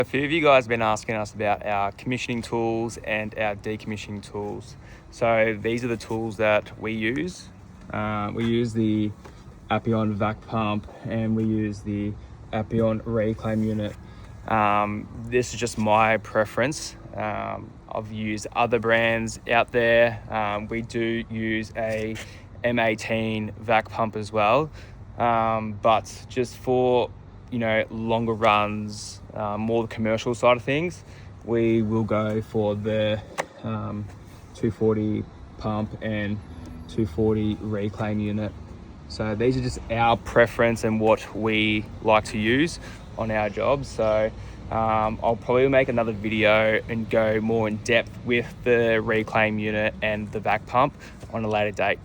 A few of you guys have been asking us about our commissioning tools and our decommissioning tools. So these are the tools that we use. We use the Appion vac pump and we use the Appion reclaim unit. This is just my preference. I've used other brands out there. We do use a M18 vac pump as well, but just for longer runs, more the commercial side of things, we will go for the 240 pump and 240 reclaim unit. So these are just our preference and what we like to use on our jobs. So I'll probably make another video and go more in depth with the reclaim unit and the vac pump on a later date.